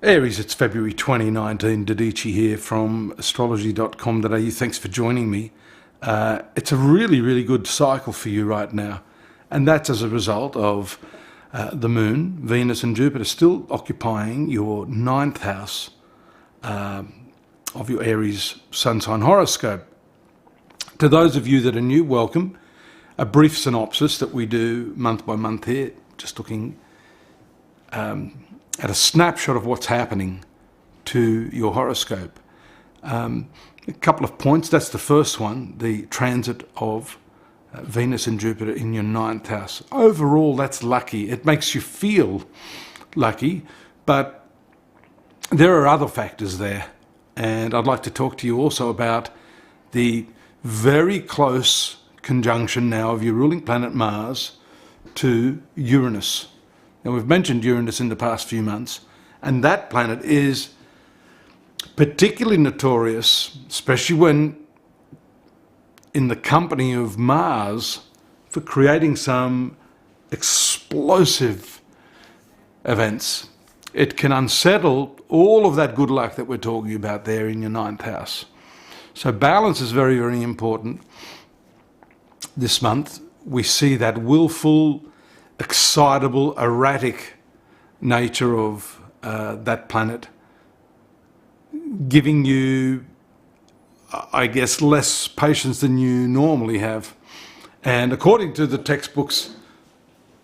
Aries, it's February 2019, Dadhichi here from astrology.com.au. Thanks for joining me. It's a really good cycle for you right now, and that's as a result of the Moon, Venus and Jupiter still occupying your ninth house of your Aries sun sign horoscope. To those of you that are new, welcome. A brief synopsis that we do month by month here, just looking at a snapshot of what's happening to your horoscope. A couple of points. That's the first one, the transit of Venus and Jupiter in your ninth house. Overall, that's lucky. It makes you feel lucky, but there are other factors there. And I'd like to talk to you also about the very close conjunction now of your ruling planet Mars to Uranus. Now, we've mentioned Uranus in the past few months, and that planet is particularly notorious, especially when in the company of Mars, for creating some explosive events. It can unsettle all of that good luck that we're talking about there in your ninth house. So balance is very important. This month, we see that willful, excitable, erratic nature of that planet giving you, I guess, less patience than you normally have. And according to the textbooks,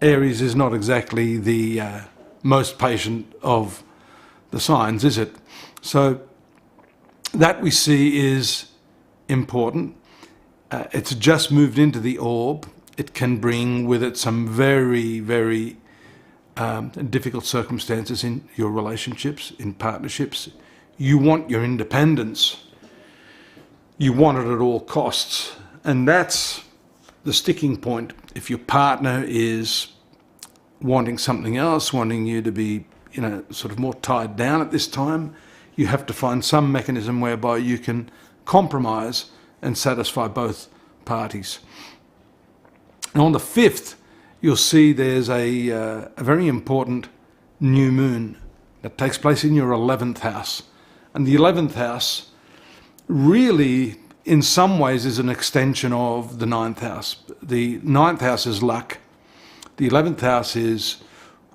Aries is not exactly the most patient of the signs, is it? So that we see is important. It's just moved into the orb. It can bring with it some very difficult circumstances in your relationships, in partnerships. You want your independence. You want it at all costs. And that's the sticking point. If your partner is wanting something else, wanting you to be, sort of more tied down at this time, you have to find some mechanism whereby you can compromise and satisfy both parties. And on the 5th, you'll see there's a very important new moon that takes place in your 11th house. And the 11th house really, in some ways, is an extension of the 9th house. The 9th house is luck. The 11th house is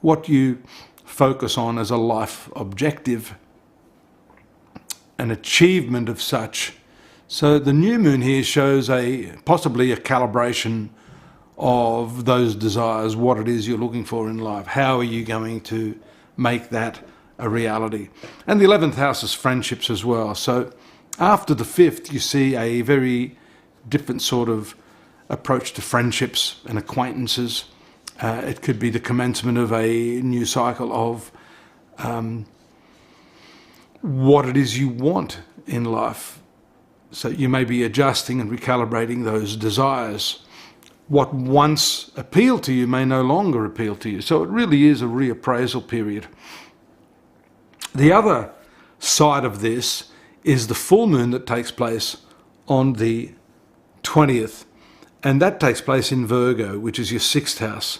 what you focus on as a life objective, an achievement of such. So the new moon here shows possibly a calibration of those desires, what it is you're looking for in life. How are you going to make that a reality? And the 11th house is friendships as well. So after the 5th, you see a very different sort of approach to friendships and acquaintances. It could be the commencement of a new cycle of what it is you want in life. So you may be adjusting and recalibrating those desires. What once appealed to you may no longer appeal to you. So it really is a reappraisal period. The other side of this is the full moon that takes place on the 20th. And that takes place in Virgo, which is your 6th house.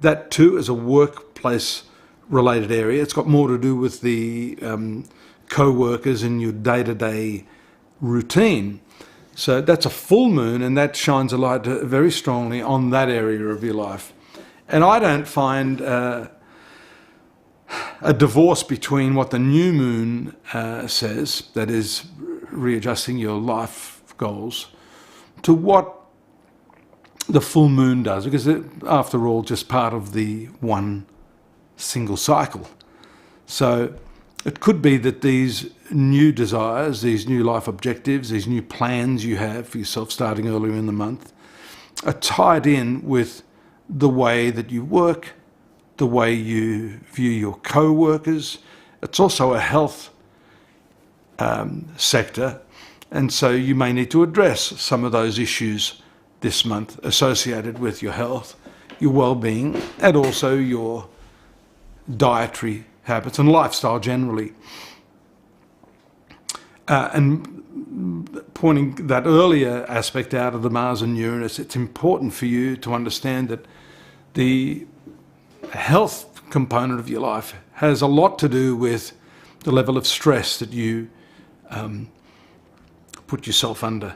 That too is a workplace related area. It's got more to do with the co-workers in your day-to-day routine. So that's a full moon, and that shines a light very strongly on that area of your life. And I don't find a divorce between what the new moon says, that is readjusting your life goals, to what the full moon does, because it, after all, just part of the one single cycle. So it could be that these new desires, these new life objectives, these new plans you have for yourself starting earlier in the month are tied in with the way that you work, the way you view your co-workers. It's also a health sector, and so you may need to address some of those issues this month associated with your health, your well-being, and also your dietary habits and lifestyle generally. And pointing that earlier aspect out of the Mars and Uranus, it's important for you to understand that the health component of your life has a lot to do with the level of stress that you put yourself under.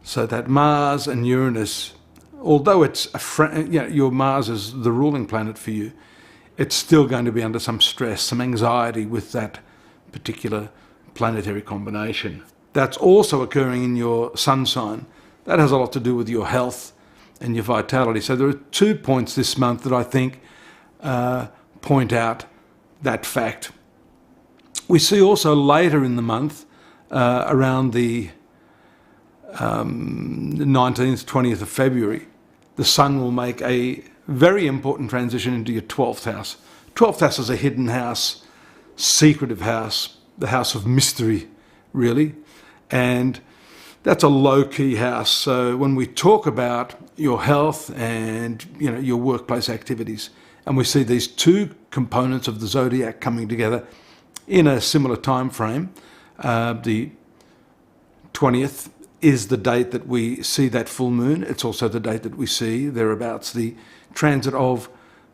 So that Mars and Uranus, although it's your Mars is the ruling planet for you, it's still going to be under some stress, some anxiety with that particular planetary combination. That's also occurring in your sun sign. That has a lot to do with your health and your vitality. So there are 2 points this month that I think point out that fact. We see also later in the month, around the 19th, 20th of February, the Sun will make a very important transition into your 12th house. 12th house is a hidden house, secretive house, the house of mystery, really. And that's a low-key house. So when we talk about your health and your workplace activities, and we see these two components of the zodiac coming together in a similar time frame, the 20th is the date that we see that full moon. It's also the date that we see, thereabouts, the transit of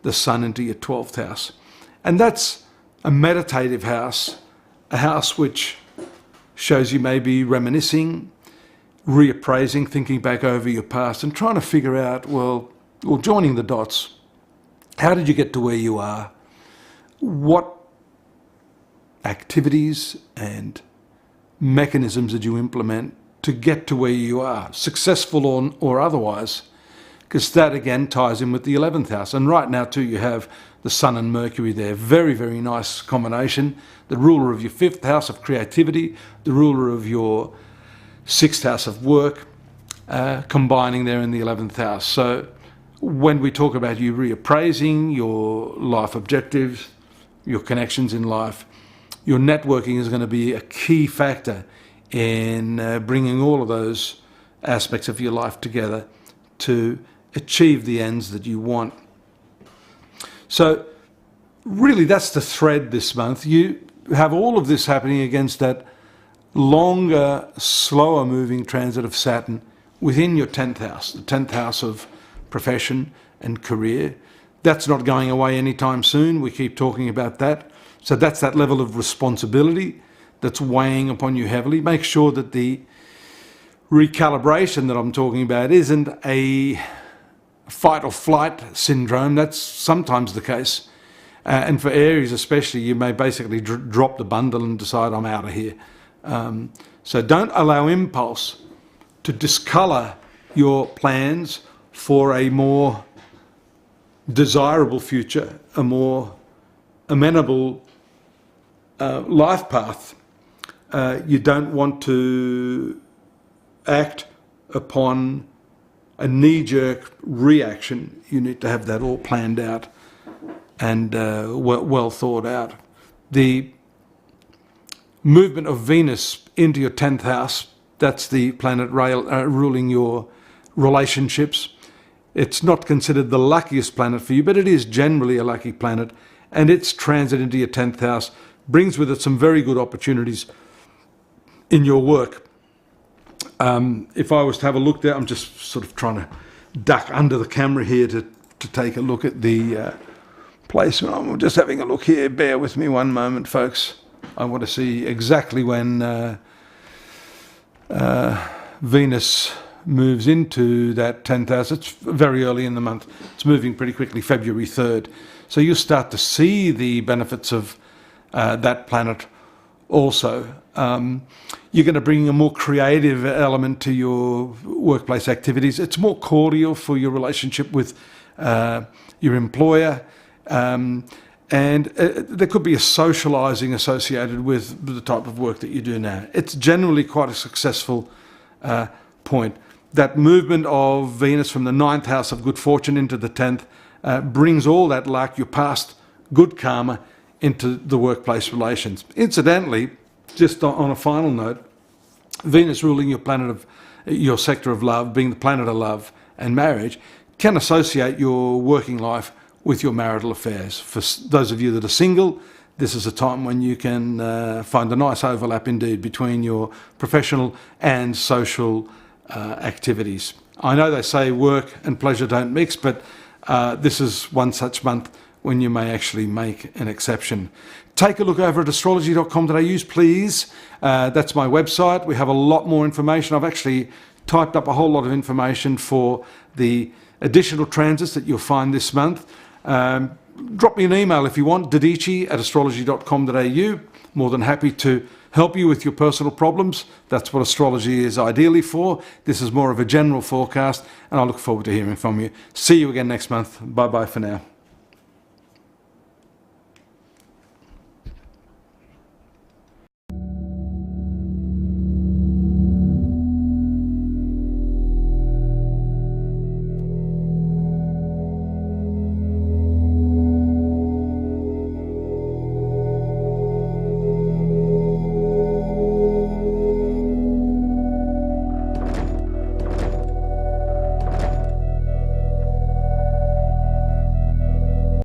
the Sun into your 12th house. And that's a meditative house, a house which shows you maybe reminiscing, reappraising, thinking back over your past and trying to figure out, well, joining the dots. How did you get to where you are? What activities and mechanisms did you implement to get to where you are, successful or otherwise? Because that again ties in with the 11th house. And right now too, you have the Sun and Mercury there. Very, very nice combination. The ruler of your 5th house of creativity, the ruler of your 6th house of work, combining there in the 11th house. So when we talk about you reappraising your life objectives, your connections in life, your networking is going to be a key factor in bringing all of those aspects of your life together to achieve the ends that you want. So really that's the thread this month. You have all of this happening against that longer, slower moving transit of Saturn within your 10th house, the 10th house of profession and career. That's not going away anytime soon. We keep talking about that. So that's that level of responsibility that's weighing upon you heavily. Make sure that the recalibration that I'm talking about isn't a fight or flight syndrome. That's sometimes the case. And for Aries especially, you may basically drop the bundle and decide, I'm out of here. So don't allow impulse to discolour your plans for a more desirable future, a more amenable life path. You don't want to act upon a knee-jerk reaction. You need to have that all planned out and well thought out. The movement of Venus into your 10th house, that's the planet ruling your relationships. It's not considered the luckiest planet for you, but it is generally a lucky planet, and its transit into your 10th house brings with it some very good opportunities in your work. If I was to have a look there, I'm just sort of trying to duck under the camera here to take a look at the placement. I'm just having a look here. Bear with me one moment, folks. I want to see exactly when Venus moves into that 10th house. It's very early in the month. It's moving pretty quickly, February 3rd. So you'll start to see the benefits of that planet also. You're going to bring a more creative element to your workplace activities. It's more cordial for your relationship with your employer. And there could be a socialising associated with the type of work that you do now. It's generally quite a successful point. That movement of Venus from the 9th house of good fortune into the 10th brings all that luck, your past good karma, into the workplace relations. Incidentally, just on a final note, Venus ruling your planet of your sector of love, being the planet of love and marriage, can associate your working life with your marital affairs. For those of you that are single, this is a time when you can find a nice overlap indeed between your professional and social activities. I know they say work and pleasure don't mix, but this is one such month when you may actually make an exception. Take a look over at astrology.com.au, please. That's my website. We have a lot more information. I've actually typed up a whole lot of information for the additional transits that you'll find this month. Drop me an email if you want, Dadhichi@astrology.com.au. More than happy to help you with your personal problems. That's what astrology is ideally for. This is more of a general forecast, and I look forward to hearing from you. See you again next month. Bye-bye for now.